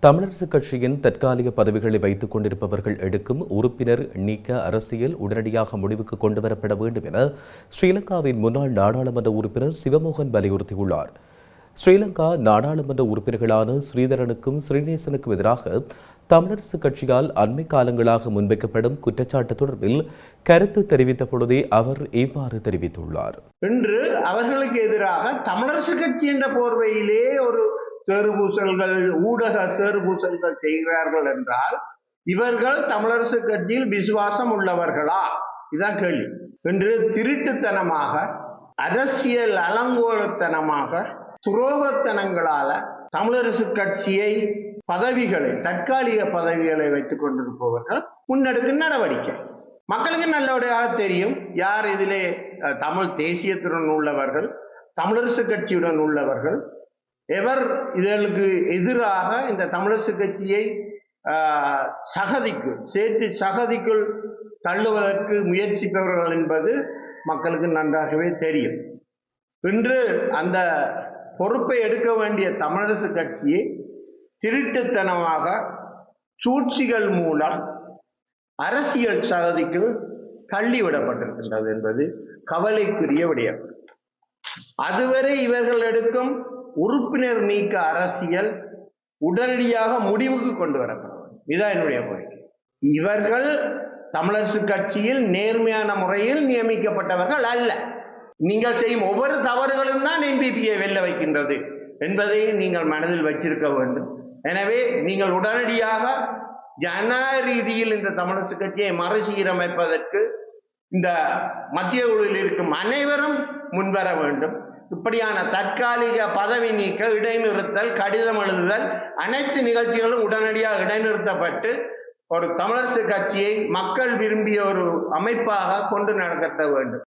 தமிழரசுக் கட்சியின் தற்காலிக பதவிகளை வைத்துக் கொண்டிருப்பவர்கள் எடுக்கும் உறுப்பினர் நீக்க அரசியல் உடனடியாக முடிவுக்கு கொண்டுவரப்பட வேண்டும் என ஸ்ரீலங்காவின் முன்னாள் நாடாளுமன்ற உறுப்பினர் சிவமோகன் வலியுறுத்தியுள்ளார். ஸ்ரீலங்கா நாடாளுமன்ற உறுப்பினர்களான ஸ்ரீதரனுக்கும் ஸ்ரீநேசனுக்கும் எதிராக தமிழரசுக் கட்சியால் அண்மை காலங்களாக முன்வைக்கப்படும் குற்றச்சாட்டு தொடர்பில் கருத்து தெரிவித்த பொழுதே அவர் இவ்வாறு தெரிவித்துள்ளார். இன்று அவர்களுக்கு எதிராக தமிழரசுக் கட்சி என்ற போர்வையிலே ஒரு சேறுபூசல்கள், ஊடக சேறுபூசல்கள் செய்கிறார்கள் என்றால் இவர்கள் தமிழரசுக் கட்சியில் விசுவாசம் உள்ளவர்களா? இதுதான் கேள்வி. இன்று திருட்டுத்தனமாக, அரசியல் அலங்கோலத்தனமாக, துரோகத்தனங்களால தமிழரசுக் கட்சியை பதவிகளை, தற்காலிக பதவிகளை வைத்துக் கொண்டிருப்பவர்கள் முன்னெடுக்கும் நடவடிக்கை மக்களுக்கு நல்லபடியாக தெரியும். யார் இதிலே தமிழ் தேசியத்துடன் உள்ளவர்கள், தமிழரசுக் கட்சியுடன் உள்ளவர்கள், எவர் இதற்கு எதிராக இந்த தமிழரசு கட்சியை சகதிக்குள் தள்ளுவதற்கு முயற்சிப்பவர்கள் என்பது மக்களுக்கு நன்றாகவே தெரியும். இன்று அந்த பொறுப்பை எடுக்க வேண்டிய தமிழரசு கட்சியை திருட்டுத்தனமாக சூழ்ச்சிகள் மூலம் அரசியல் சகதிக்கு தள்ளிவிடப்பட்டிருக்கின்றது என்பது கவலைக்குரிய விடயம். அதுவரை இவர்கள் எடுக்கும் உறுப்பினர் நீக்க அரசியல் உடனடியாக முடிவுக்கு கொண்டு வரப்படும். இதுதான் என்னுடைய கோரிக்கை. இவர்கள் தமிழரசு கட்சியில் நேர்மையான முறையில் நியமிக்கப்பட்டவர்கள் அல்ல. நீங்கள் செய்யும் ஒவ்வொரு தவறுகளும் தான் NPPயை வெல்ல வைக்கின்றது என்பதை நீங்கள் மனதில் வச்சிருக்க வேண்டும். எனவே நீங்கள் உடனடியாக ஜனநாயக ரீதியில் இந்த தமிழரசு கட்சியை மறுசீரமைப்பதற்கு இந்த மத்திய குழுவில் இருக்கும் அனைவரும் முன்வர வேண்டும். இப்படியான தற்காலிக பதவி நீக்க, இடைநிறுத்தல், கடிதம் எழுதுதல், அனைத்து நிகழ்ச்சிகளும் உடனடியாக இடைநிறுத்தப்பட்டு ஒரு தமிழரசு கட்சியை மக்கள் விரும்பிய ஒரு அமைப்பாக கொண்டு நடத்த வேண்டும்.